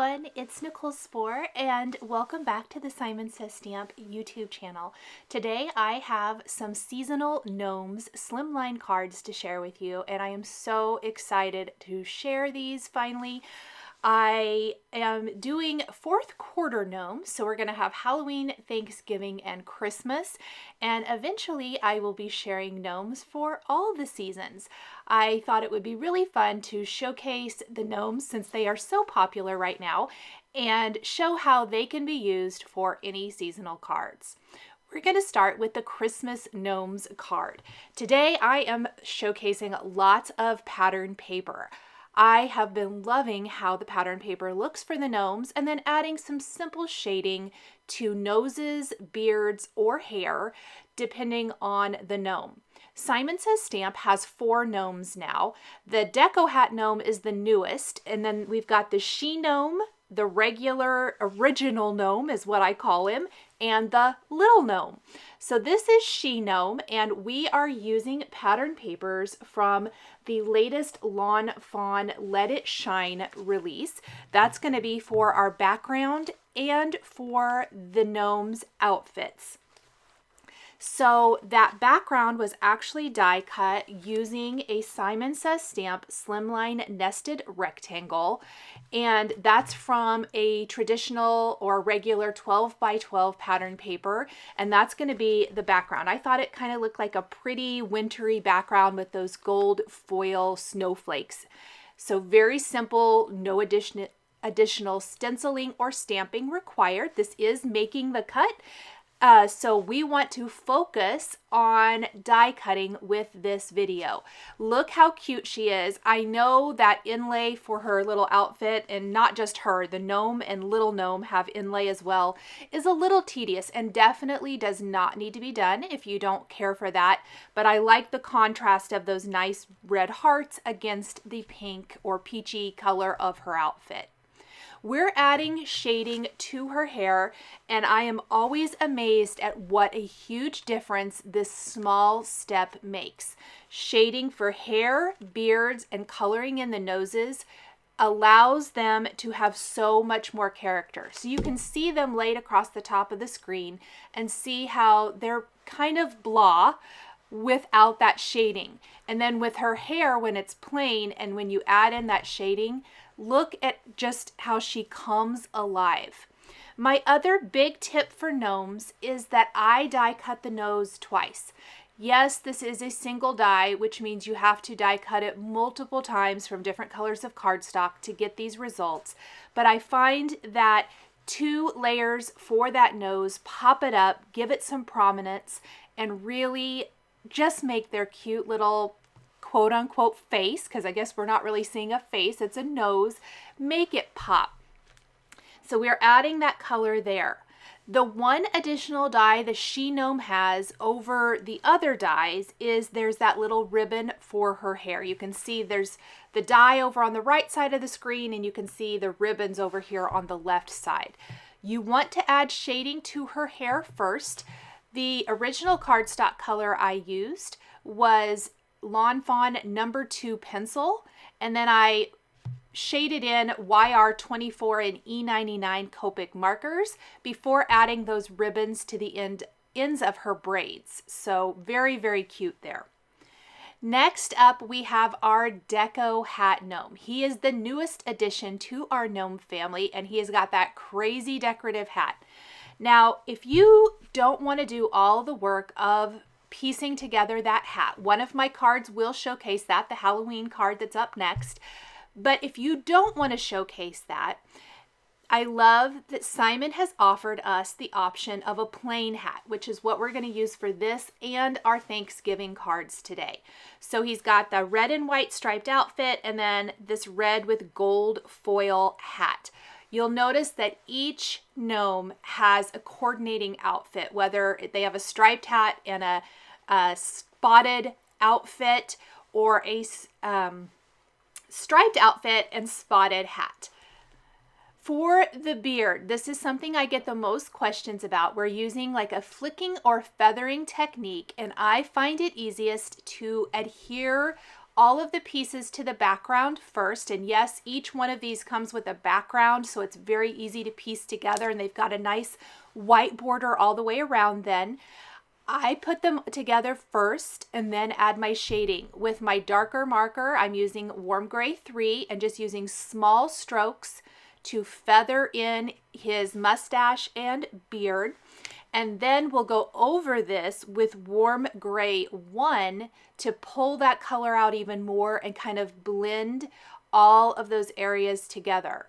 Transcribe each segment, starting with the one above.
everyone, it's Nichol Spohr and welcome back to the Simon Says Stamp YouTube channel. Today I have some seasonal Gnomes Slimline cards to share with you and I am so excited to share these finally. I am doing fourth quarter Gnomes, so we're going to have Halloween, Thanksgiving, and Christmas, and eventually I will be sharing Gnomes for all the seasons. I thought it would be really fun to showcase the Gnomes since they are so popular right now and show how they can be used for any seasonal cards. We're going to start with the Christmas Gnomes card. Today I am showcasing lots of pattern paper. I have been loving how the pattern paper looks for the gnomes and then adding some simple shading to noses, beards, or hair, depending on the gnome. Simon Says Stamp has 4 gnomes now. The DECO hat gnome is the newest, and then we've got the she gnome, the regular original gnome is what I call him, and the little gnome. So this is she gnome, and we are using pattern papers from the latest Lawn Fawn Let It Shine release. That's going to be for our background and for the gnomes outfits. So that background was actually die cut using a Simon Says Stamp Slimline nested rectangle, and that's from a traditional or regular 12 by 12 pattern paper, and that's going to be the background. I thought it kind of looked like a pretty wintry background with those gold foil snowflakes. So very simple, no additional stenciling or stamping required. This is making the cut. So we want to focus on die cutting with this video. Look how cute she is. I know that inlay for her little outfit, and not just her, the gnome and little gnome have inlay as well, is a little tedious and definitely does not need to be done if you don't care for that. But I like the contrast of those nice red hearts against the pink or peachy color of her outfit. We're adding shading to her hair, and I am always amazed at what a huge difference this small step makes. Shading for hair, beards, and coloring in the noses allows them to have so much more character. So you can see them laid across the top of the screen and see how they're kind of blah without that shading. And then with her hair, when it's plain and when you add in that shading, look at just how she comes alive. My other big tip for gnomes is that I die cut the nose twice. Yes, this is a single die, which means you have to die cut it multiple times from different colors of cardstock to get these results. But I find that 2 layers for that nose pop it up, give it some prominence, and really just make their cute little quote-unquote face, because I guess we're not really seeing a face, it's a nose, make it pop. So we're adding that color there. The one additional die the she gnome has over the other dies is there's that little ribbon for her hair. You can see there's the die over on the right side of the screen, and you can see the ribbons over here on the left side. You want to add shading to her hair first. The original cardstock color I used was Lawn Fawn number 2 pencil, and then I shaded in YR24 and E99 Copic markers before adding those ribbons to the ends of her braids. So very, very cute there. Next up, we have our DECO hat gnome. He is the newest addition to our gnome family, and he has got that crazy decorative hat. Now, if you don't want to do all the work of piecing together that hat, one of my cards will showcase that, the Halloween card that's up next. But if you don't want to showcase that, I love that Simon has offered us the option of a plain hat, which is what we're going to use for this and our Thanksgiving cards today. So he's got the red and white striped outfit and then this red with gold foil hat. You'll notice that each gnome has a coordinating outfit, whether they have a striped hat and a spotted outfit or a striped outfit and spotted hat. For the beard, this is something I get the most questions about. We're using like a flicking or feathering technique, and I find it easiest to adhere all of the pieces to the background first. And yes, each one of these comes with a background, so it's very easy to piece together, and they've got a nice white border all the way around then. I put them together first and then add my shading. With my darker marker, I'm using Warm Gray 3 and just using small strokes to feather in his mustache and beard. And then we'll go over this with Warm Gray 1 to pull that color out even more and kind of blend all of those areas together.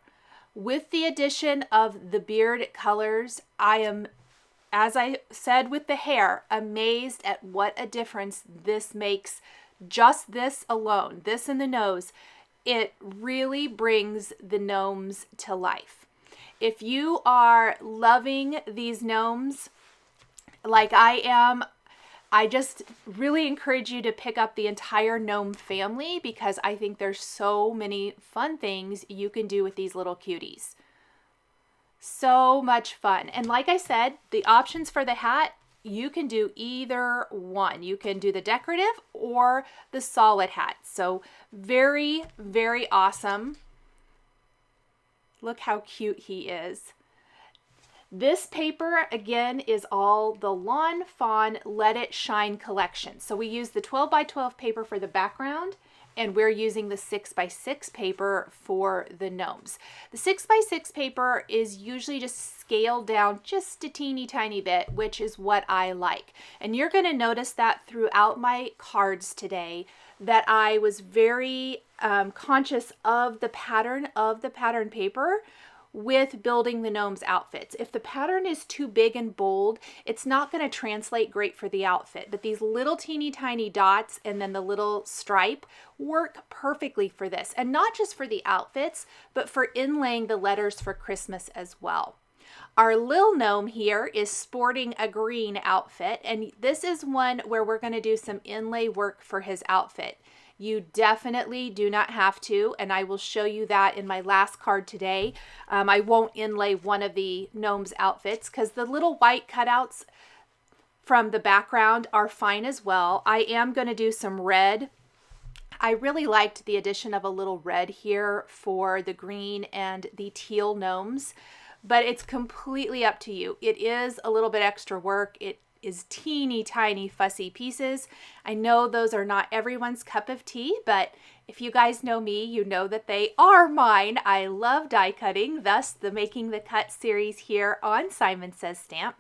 With the addition of the beard colors, I am, as I said with the hair, amazed at what a difference this makes. Just this alone, this and the nose, it really brings the gnomes to life. If you are loving these gnomes like I am, I just really encourage you to pick up the entire gnome family, because I think there's so many fun things you can do with these little cuties. So much fun. And like I said, the options for the hat, you can do either one. You can do the decorative or the solid hat. So very, very awesome. Look how cute he is. This paper, again, is all the Lawn Fawn Let It Shine collection. So we use the 12 by 12 paper for the background, and we're using the 6 by 6 paper for the gnomes. The 6 by 6 paper is usually just scaled down just a teeny tiny bit, which is what I like. And you're going to notice that throughout my cards today, that I was very conscious of the pattern paper with building the gnomes outfits. If the pattern is too big and bold, it's not going to translate great for the outfit, but these little teeny tiny dots and then the little stripe work perfectly for this, and not just for the outfits, but for inlaying the letters for Christmas as well. Our lil gnome here is sporting a green outfit, and this is one where we're going to do some inlay work for his outfit. You definitely do not have to, and I will show you that in my last card today. I won't inlay one of the gnomes outfits because the little white cutouts from the background are fine as well. I am going to do some red. I really liked the addition of a little red here for the green and the teal gnomes, but it's completely up to you. It is a little bit extra work. It is teeny tiny fussy pieces. I know those are not everyone's cup of tea, but if you guys know me, you know that they are mine. I love die cutting, thus the Making the Cut series here on Simon Says Stamp.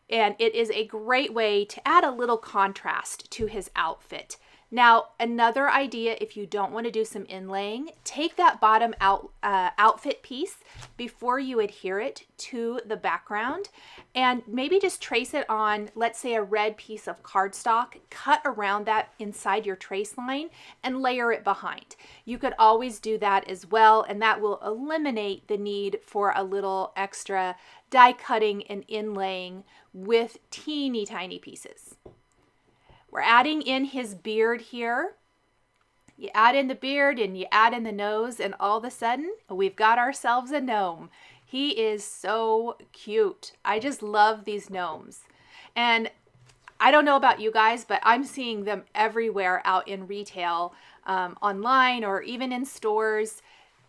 And it is a great way to add a little contrast to his outfit. Now, another idea, if you don't want to do some inlaying, take that bottom outfit piece before you adhere it to the background, and maybe just trace it on, let's say, a red piece of cardstock, cut around that inside your trace line and layer it behind. You could always do that as well, and that will eliminate the need for a little extra die cutting and inlaying with teeny tiny pieces. We're adding in his beard here. You add in the beard and you add in the nose, and all of a sudden we've got ourselves a gnome. He is so cute. I just love these gnomes. And I don't know about you guys, but I'm seeing them everywhere out in retail, online, or even in stores.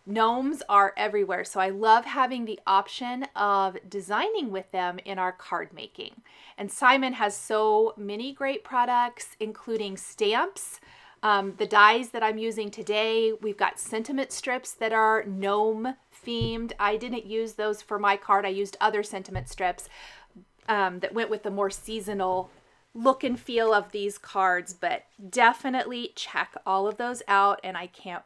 Gnomes are everywhere, so I love having the option of designing with them in our card making. And Simon has so many great products, including stamps, the dies that I'm using today. We've got sentiment strips that are gnome themed. I didn't use those for my card. I used other sentiment strips that went with the more seasonal look and feel of these cards, but definitely check all of those out, and I can't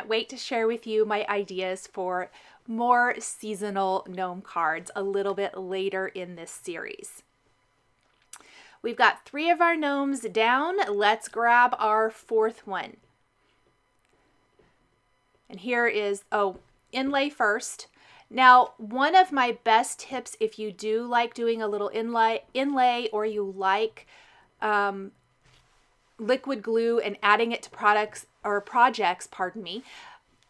wait to share with you my ideas for more seasonal gnome cards a little bit later in this series. We've got 3 of our gnomes down. Let's grab our 4th one. And here is, inlay first. Now, one of my best tips, if you do like doing a little inlay or you like liquid glue and adding it to projects,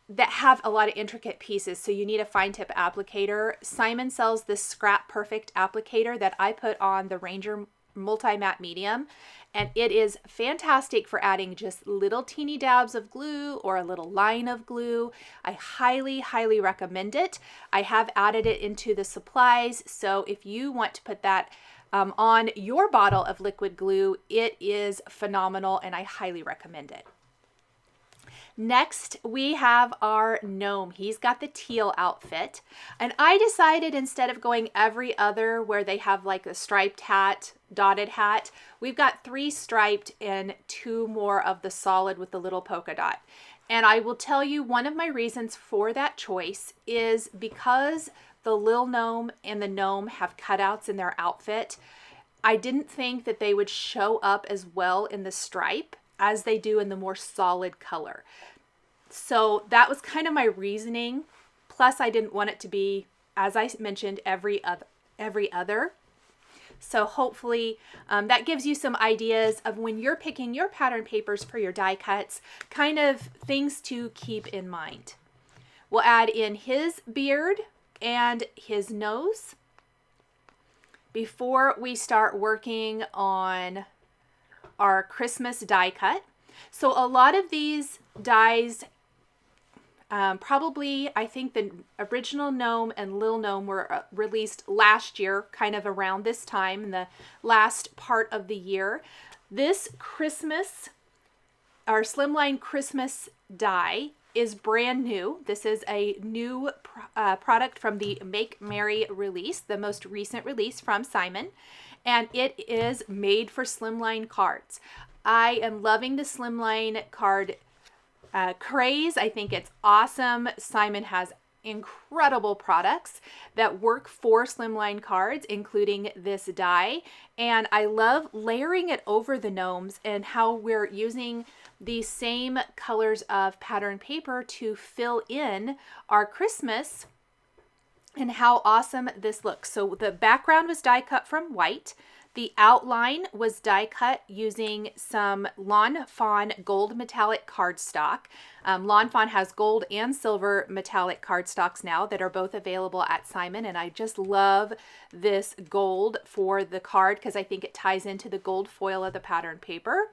that have a lot of intricate pieces, so you need a fine tip applicator. Simon sells this Scrap Perfect applicator that I put on the Ranger multi-matte medium, and it is fantastic for adding just little teeny dabs of glue or a little line of glue. I highly, highly recommend it. I have added it into the supplies, so if you want to put that on your bottle of liquid glue, it is phenomenal and I highly recommend it. Next, we have our gnome. He's got the teal outfit. And I decided instead of going every other where they have like a striped hat, dotted hat, we've got 3 striped and 2 more of the solid with the little polka dot. And I will tell you, one of my reasons for that choice is because the little gnome and the gnome have cutouts in their outfit. I didn't think that they would show up as well in the stripe as they do in the more solid color. So that was kind of my reasoning. Plus I didn't want it to be, as I mentioned, every other. So hopefully that gives you some ideas of when you're picking your pattern papers for your die cuts, kind of things to keep in mind. We'll add in his beard and his nose before we start working on our Christmas die cut. So a lot of these dies, probably I think the original gnome and Lil Gnome were released last year, kind of around this time in the last part of the year. This Christmas, our Slimline Christmas die is brand new. This is a new product from the Make Merry release, the most recent release from Simon. And it is made for Slimline cards. I am loving the Slimline card craze. I think it's awesome. Simon has incredible products that work for Slimline cards, including this die. And I love layering it over the gnomes and how we're using the same colors of pattern paper to fill in our Christmas and how awesome this looks. So the background was die cut from white. The outline was die cut using some Lawn Fawn gold metallic cardstock. Lawn Fawn has gold and silver metallic cardstocks now that are both available at Simon, and I just love this gold for the card because I think it ties into the gold foil of the pattern paper.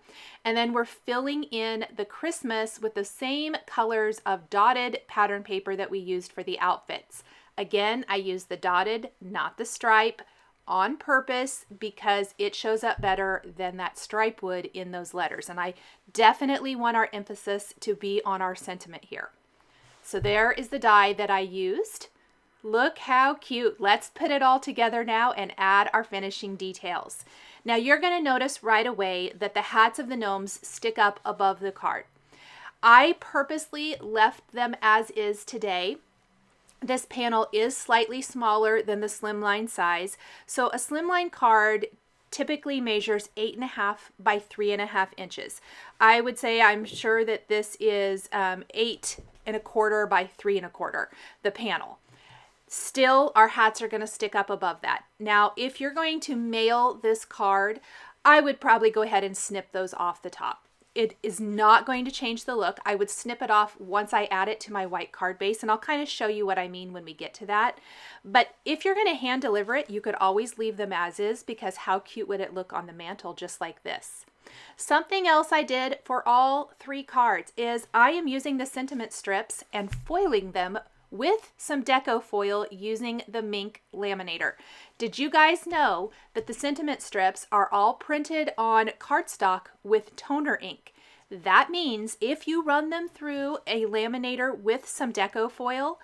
And then we're filling in the Christmas with the same colors of dotted pattern paper that we used for the outfits. Again, I used the dotted, not the stripe, on purpose because it shows up better than that stripe would in those letters. And I definitely want our emphasis to be on our sentiment here. So there is the die that I used. Look how cute. Let's put it all together now and add our finishing details. Now you're going to notice right away that the hats of the gnomes stick up above the card. I purposely left them as is today. This panel is slightly smaller than the Slimline size. So a Slimline card typically measures 8.5 by 3.5 inches. I would say I'm sure that this is 8.25 by 3.25, the panel. Still, our hats are going to stick up above that. Now, if you're going to mail this card, I would probably go ahead and snip those off the top. It is not going to change the look. I would snip it off once I add it to my white card base, and I'll kind of show you what I mean when we get to that. But if you're going to hand deliver it, you could always leave them as is because how cute would it look on the mantle just like this. Something else I did for all 3 cards is I am using the sentiment strips and foiling them with some deco foil using the Mink laminator. Did you guys know that the sentiment strips are all printed on cardstock with toner ink? That means if you run them through a laminator with some deco foil,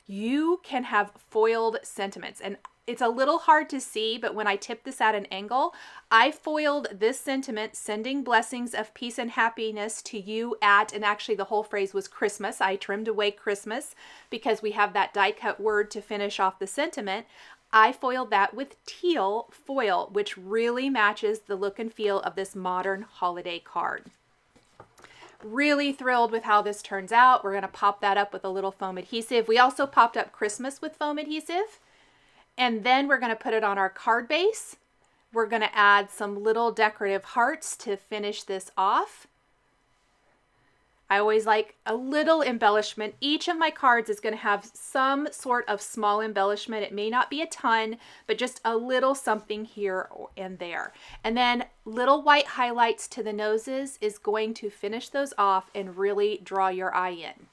you can have foiled sentiments. And it's a little hard to see, but when I tip this at an angle, I foiled this sentiment, sending blessings of peace and happiness to you at, and actually the whole phrase was Christmas. I trimmed away Christmas because we have that die cut word to finish off the sentiment. I foiled that with teal foil, which really matches the look and feel of this modern holiday card. Really thrilled with how this turns out. We're going to pop that up with a little foam adhesive. We also popped up Christmas with foam adhesive. And then we're going to put it on our card base. We're going to add some little decorative hearts to finish this off. I always like a little embellishment. Each of my cards is going to have some sort of small embellishment. It may not be a ton, but just a little something here and there. And then little white highlights to the noses is going to finish those off and really draw your eye in.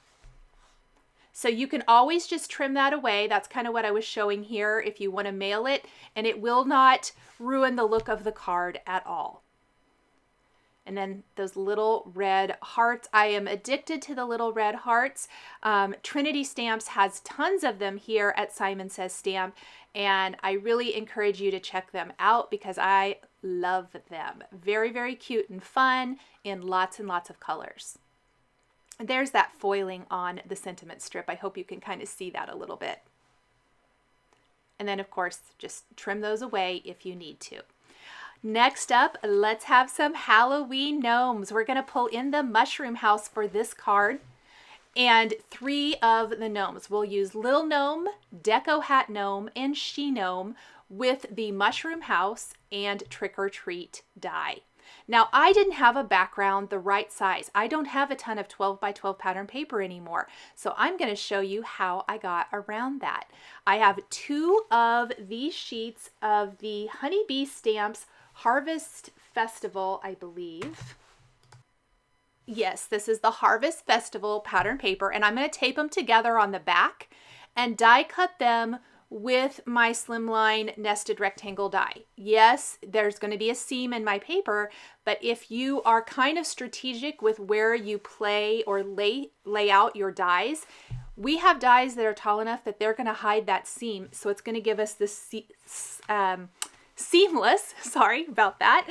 So you can always just trim that away. That's kind of what I was showing here if you want to mail it, and it will not ruin the look of the card at all. And then those little red hearts. I am addicted to the little red hearts. Trinity Stamps has tons of them here at Simon Says Stamp, and I really encourage you to check them out because I love them. Very, very cute and fun in lots and lots of colors. There's that foiling on the sentiment strip. I hope you can kind of see that a little bit. And then, of course, just trim those away if you need to. Next up, let's have some Halloween gnomes. We're going to pull in the mushroom house for this card. And 3 of the gnomes. We'll use Little Gnome, Deco Hat Gnome, and She Gnome with the mushroom house and Trick or Treat die. Now, I didn't have a background the right size. I don't have a ton of 12 by 12 pattern paper anymore. So I'm going to show you how I got around that. I have 2 of these sheets of the Honeybee Stamps Harvest Festival, I believe. Yes, this is the Harvest Festival pattern paper, and I'm going to tape them together on the back and die cut them with my Slimline nested rectangle die. Yes, there's going to be a seam in my paper, but if you are kind of strategic with where you play or lay out your dies, we have dies that are tall enough that they're going to hide that seam. So it's going to give us this seamless, sorry about that,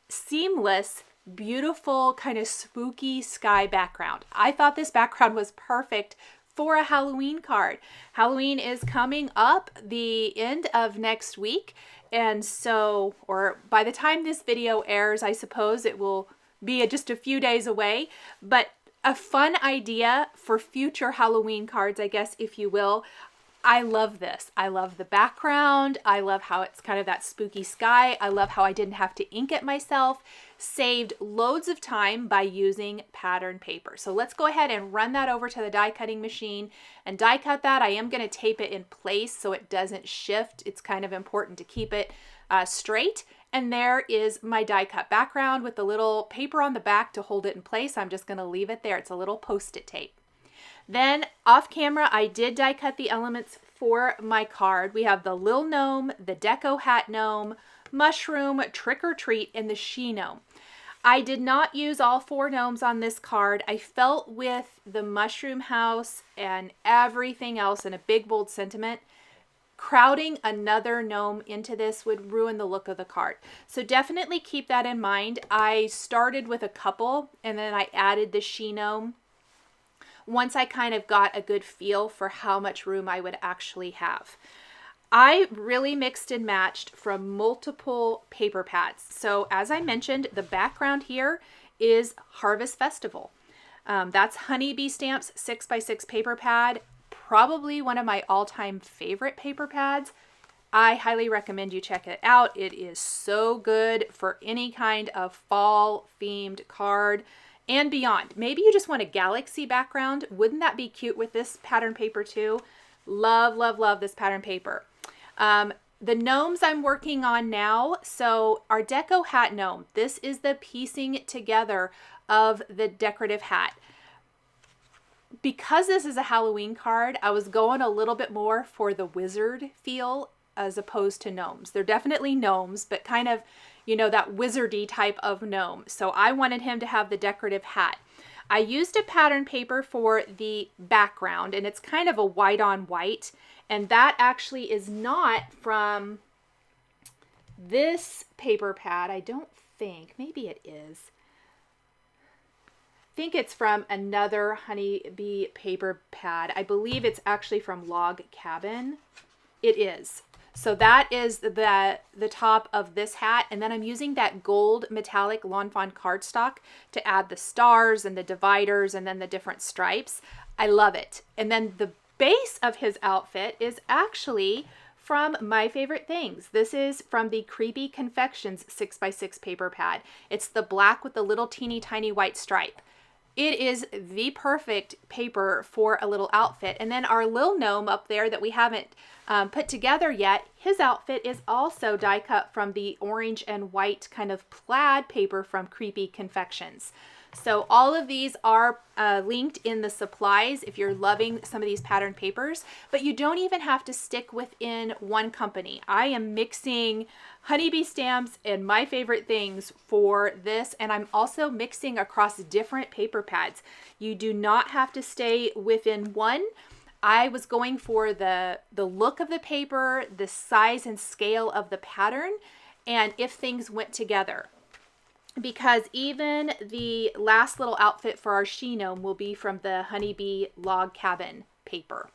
seamless, beautiful, kind of spooky sky background. I thought this background was perfect for a Halloween card. Halloween is coming up the end of next week, and so, or by the time this video airs, I suppose it will be just a few days away, but a fun idea for future Halloween cards, I guess, if you will. I love this. I love the background. I love how it's kind of that spooky sky. I love how I didn't have to ink it myself. Saved loads of time by using pattern paper. So let's go ahead and run that over to the die cutting machine and die cut that. I am going to tape it in place so it doesn't shift. It's kind of important to keep it straight. And there is my die cut background with the little paper on the back to hold it in place. I'm just going to leave it there. It's a little post-it tape. Then off camera, I did die cut the elements for my card. We have the Lil Gnome, the Deco Hat Gnome, Mushroom, Trick or Treat, and the She Gnome. I did not use all 4 gnomes on this card. I felt with the mushroom house and everything else in a big bold sentiment, crowding another gnome into this would ruin the look of the card. So definitely keep that in mind. I started with a couple and then I added the She Gnome once I kind of got a good feel for how much room I would actually have. I really mixed and matched from multiple paper pads. So as I mentioned, the background here is Harvest Festival. That's Honeybee Stamps 6x6 paper pad, probably one of my all-time favorite paper pads. I highly recommend you check it out. It is so good for any kind of fall themed card and beyond. Maybe you just want a galaxy background. Wouldn't that be cute with this pattern paper too? Love, love, love this pattern paper. The gnomes I'm working on now. So our Deco Hat Gnome, this is the piecing together of the decorative hat. Because this is a Halloween card, I was going a little bit more for the wizard feel as opposed to gnomes. They're definitely gnomes, but kind of, you know, that wizardy type of gnome. So I wanted him to have the decorative hat. I used a pattern paper for the background, and it's kind of a white on white. And that actually is not from this paper pad. I don't think, maybe it is. I think it's from another Honeybee paper pad. I believe it's actually from Log Cabin. It is. So that is the top of this hat. And then I'm using that gold metallic Lawn Fawn cardstock to add the stars and the dividers and then the different stripes. I love it. And then the base of his outfit is actually from My Favorite Things. This is from the Creepy Confections 6x6 paper pad. It's the black with the little teeny tiny white stripe. It is the perfect paper for a little outfit. And then our little gnome up there that we haven't put together yet, his outfit is also die cut from the orange and white kind of plaid paper from Creepy Confections. So all of these are linked in the supplies if you're loving some of these pattern papers, but you don't even have to stick within one company. I am mixing honeybee stamps and my favorite things for this, and I'm also mixing across different paper pads. You do not have to stay within one. I was going for the look of the paper, the size and scale of the pattern, and if things went together. Because even the last little outfit for our gnome will be from the honeybee log cabin paper.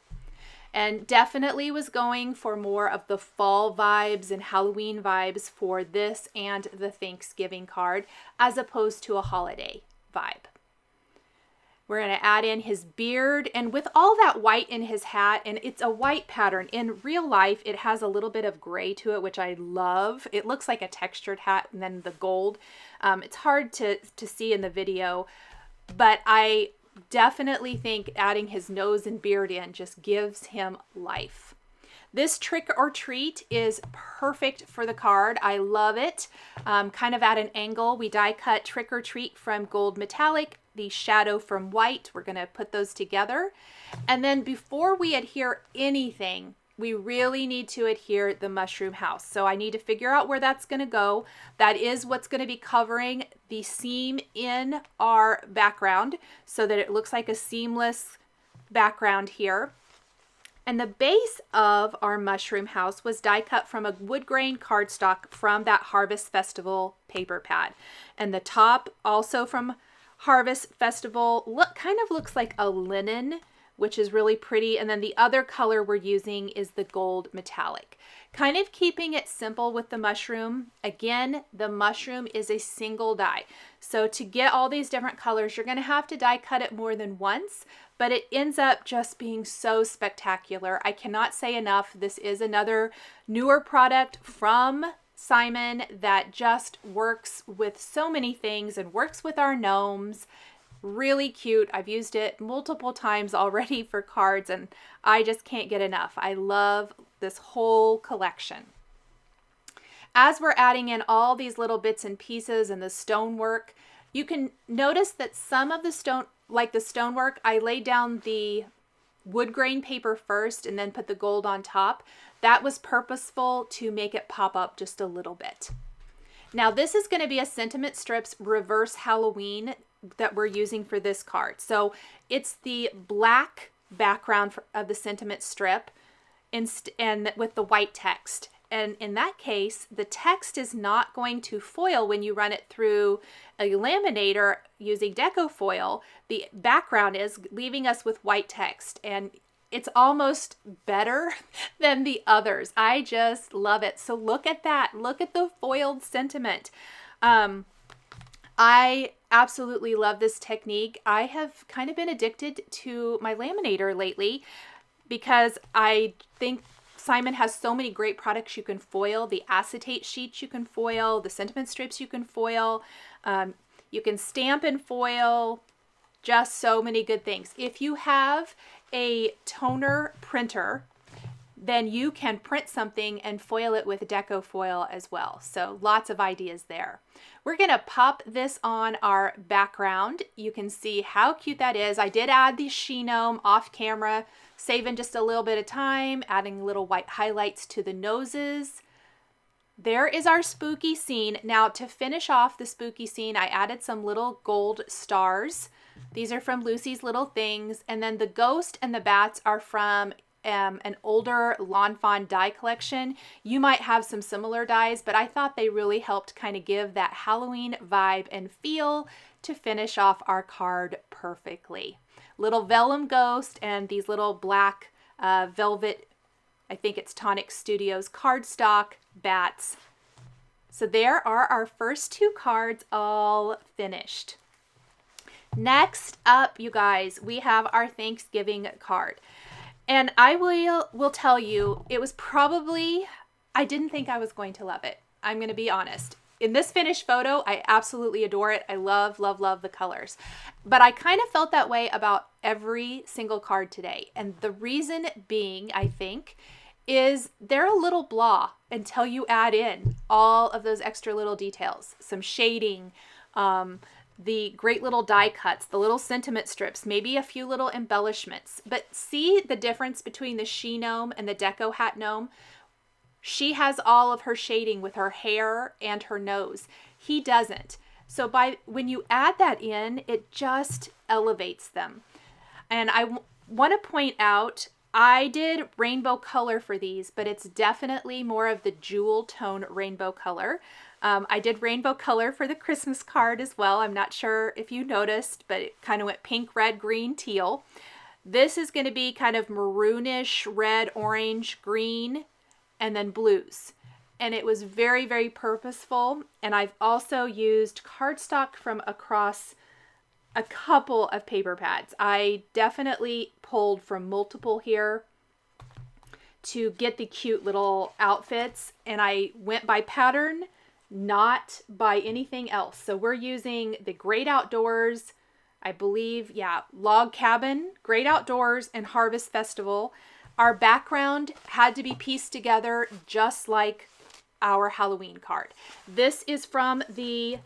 And definitely was going for more of the fall vibes and Halloween vibes for this and the Thanksgiving card, as opposed to a holiday vibe. We're going to add in his beard, and with all that white in his hat, and it's a white pattern. In real life, it has a little bit of gray to it, which I love. It looks like a textured hat, and then the gold. It's hard to see in the video, but I definitely think adding his nose and beard in just gives him life. This trick or treat is perfect for the card. I love it. Kind of at an angle. We die cut trick or treat from gold metallic, the shadow from white. We're going to put those together. And then before we adhere anything, we really need to adhere the mushroom house. So I need to figure out where that's going to go. That is what's going to be covering the seam in our background so that it looks like a seamless background here. And the base of our mushroom house was die cut from a wood grain cardstock from that Harvest Festival paper pad. And the top also from Harvest Festival kind of looks like a linen, which is really pretty. And then the other color we're using is the gold metallic. Kind of keeping it simple with the mushroom. Again, the mushroom is a single die. So to get all these different colors, you're going to have to die cut it more than once, but it ends up just being so spectacular. I cannot say enough. This is another newer product from Simon that just works with so many things and works with our gnomes. Really cute. I've used it multiple times already for cards, and I just can't get enough. I love this whole collection. As we're adding in all these little bits and pieces and the stonework, you can notice that some of the stonework, I laid down the wood grain paper first and then put the gold on top. That was purposeful to make it pop up just a little bit. Now this is going to be a Sentiment Strips Reverse Halloween that we're using for this card. So it's the black background of the sentiment strip and with the white text. And in that case, the text is not going to foil when you run it through a laminator using DECO foil. The background is leaving us with white text, and it's almost better than the others. I just love it. So look at that. Look at the foiled sentiment. I absolutely love this technique. I have kind of been addicted to my laminator lately because I think Simon has so many great products you can foil. The acetate sheets you can foil, the sentiment strips you can foil, you can stamp and foil, just so many good things. If you have a toner printer, then you can print something and foil it with DECO foil as well. So lots of ideas there. We're going to pop this on our background. You can see how cute that is. I did add the gnome off camera, saving just a little bit of time, adding little white highlights to the noses. There is our spooky scene. Now to finish off the spooky scene, I added some little gold stars. These are from Lucy's Little Things. And then the ghost and the bats are from an older Lawn Fawn die collection. You might have some similar dies, but I thought they really helped kind of give that Halloween vibe and feel to finish off our card perfectly. Little vellum ghost and these little black velvet, I think it's Tonic Studios cardstock bats. So there are our first two cards all finished. Next up, you guys, we have our Thanksgiving card. And I will tell you, it was probably, I didn't think I was going to love it. I'm going to be honest. in this finished photo, I absolutely adore it. I love, love, love the colors. But I kind of felt that way about every single card today. And the reason being, I think, is they're a little blah until you add in all of those extra little details, some shading, the great little die cuts, the little sentiment strips, maybe a few little embellishments. But see the difference between the She Gnome and the Deco Hat Gnome? She has all of her shading with her hair and her nose. He doesn't. So when you add that in, it just elevates them. And I want to point out, I did rainbow color for these, but it's definitely more of the jewel tone rainbow color. I did rainbow color for the Christmas card as well. I'm not sure if you noticed, but it kind of went pink, red, green, teal. This is going to be kind of maroonish, red, orange, green, and then blues. And it was very, very purposeful. And I've also used cardstock from across a couple of paper pads. I definitely pulled from multiple here to get the cute little outfits. And I went by pattern, not by anything else. So we're using the Great Outdoors, I believe, yeah, Log Cabin, Great Outdoors, and Harvest Festival. Our background had to be pieced together just like our Halloween card. This is from the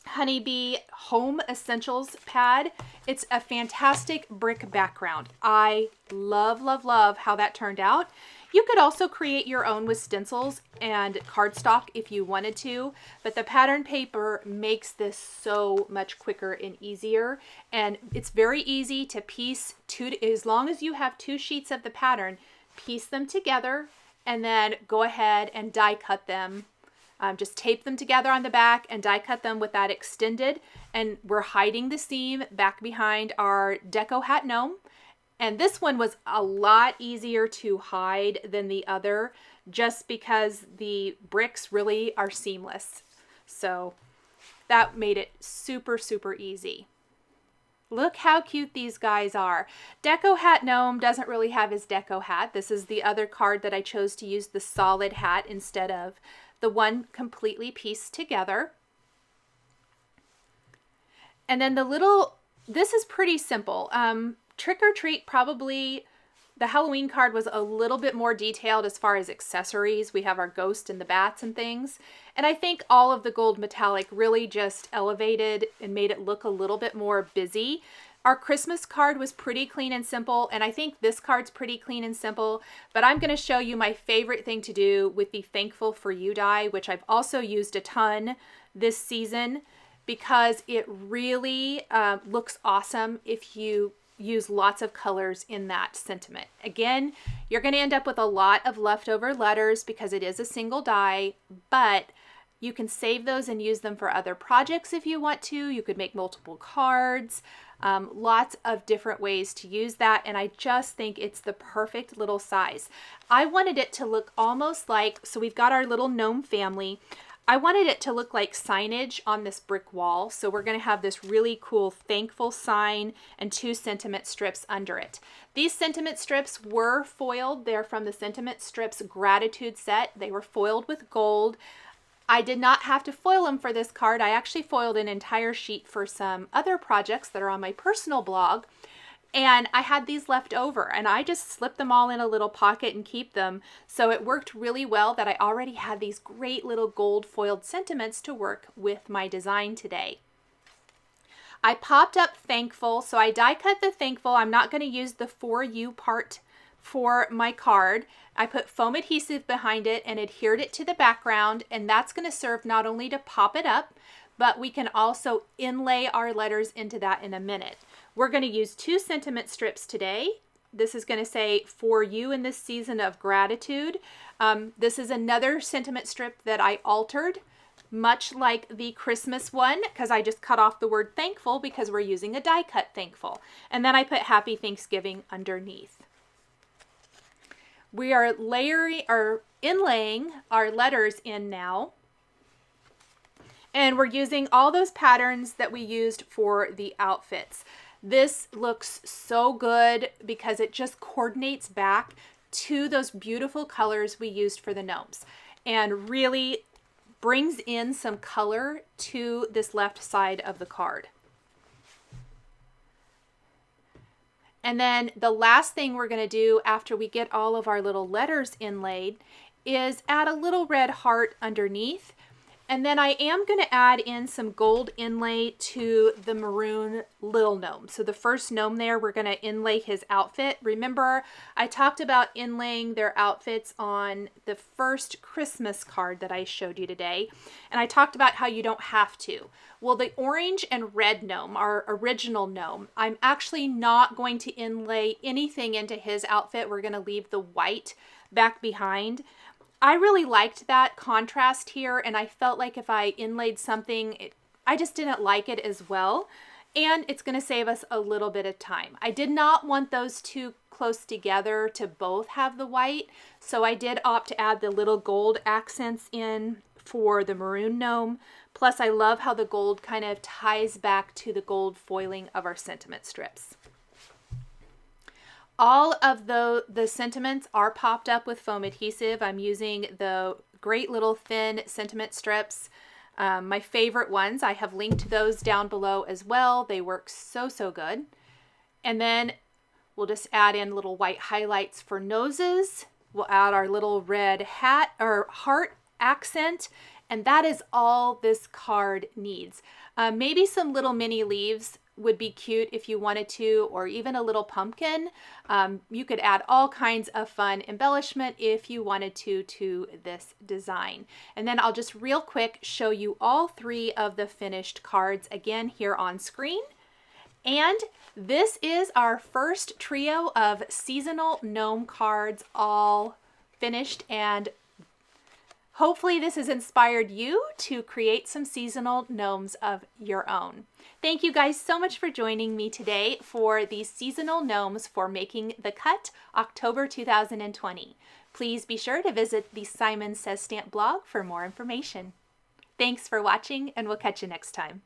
Honeybee Home Essentials pad. It's a fantastic brick background. I love, love, love how that turned out. You could also create your own with stencils and cardstock if you wanted to, but the pattern paper makes this so much quicker and easier. And it's very easy to piece as long as you have 2 sheets of the pattern, piece them together and then go ahead and die cut them. Just tape them together on the back and die cut them with that extended. And we're hiding the seam back behind our Deco Hat Gnome. And this one was a lot easier to hide than the other just because the bricks really are seamless. So that made it super, super easy. Look how cute these guys are. Deco Hat Gnome doesn't really have his deco hat. This is the other card that I chose to use the solid hat instead of the one completely pieced together. And then this is pretty simple. Trick or Treat, probably the Halloween card was a little bit more detailed as far as accessories. We have our ghost and the bats and things. And I think all of the gold metallic really just elevated and made it look a little bit more busy. Our Christmas card was pretty clean and simple, and I think this card's pretty clean and simple, but I'm going to show you my favorite thing to do with the Thankful for You die, which I've also used a ton this season because it really looks awesome if you use lots of colors in that sentiment. Again, you're going to end up with a lot of leftover letters because it is a single die, but you can save those and use them for other projects if you want to. You could make multiple cards, lots of different ways to use that. And I just think it's the perfect little size. I wanted it to look almost like, so we've got our little gnome family. I wanted it to look like signage on this brick wall. So we're going to have this really cool thankful sign and 2 sentiment strips under it. These sentiment strips were foiled. They're from the Sentiment Strips Gratitude set. They were foiled with gold. I did not have to foil them for this card. I actually foiled an entire sheet for some other projects that are on my personal blog. And I had these left over and I just slipped them all in a little pocket and keep them. So it worked really well that I already had these great little gold foiled sentiments to work with my design today. I popped up Thankful. So I die cut the Thankful. I'm not going to use the For You part for my card. I put foam adhesive behind it and adhered it to the background, and that's going to serve not only to pop it up, but we can also inlay our letters into that in a minute. We're going to use 2 sentiment strips today. This is going to say For You in this season of gratitude. This is another sentiment strip that I altered, much like the Christmas one, because I just cut off the word thankful because we're using a die cut thankful. And then I put Happy Thanksgiving underneath. We are inlaying our letters in now. And we're using all those patterns that we used for the outfits. This looks so good because it just coordinates back to those beautiful colors we used for the gnomes. And really, brings in some color to this left side of the card. And then the last thing we're going to do after we get all of our little letters inlaid is add a little red heart underneath. And then I am going to add in some gold inlay to the maroon little gnome. So the first gnome there, we're going to inlay his outfit. Remember, I talked about inlaying their outfits on the first Christmas card that I showed you today. And I talked about how you don't have to. Well, the orange and red gnome, our original gnome, I'm actually not going to inlay anything into his outfit. We're going to leave the white back behind. I really liked that contrast here, and I felt like if I inlaid something, I just didn't like it as well, and it's going to save us a little bit of time. I did not want those two close together to both have the white, so I did opt to add the little gold accents in for the maroon gnome. Plus, I love how the gold kind of ties back to the gold foiling of our sentiment strips. All of the sentiments are popped up with foam adhesive. I'm using the great little thin sentiment strips. My favorite ones, I have linked those down below as well. They work so, so good. And then we'll just add in little white highlights for noses. We'll add our little red hat or heart accent. And that is all this card needs. Maybe some little mini leaves would be cute if you wanted to, or even a little pumpkin. You could add all kinds of fun embellishment if you wanted to this design. And then I'll just real quick show you all three of the finished cards again here on screen. And this is our first trio of seasonal gnome cards all finished, and hopefully this has inspired you to create some seasonal gnomes of your own. Thank you guys so much for joining me today for these seasonal gnomes for Making the Cut October 2020. Please be sure to visit the Simon Says Stamp blog for more information. Thanks for watching, and we'll catch you next time.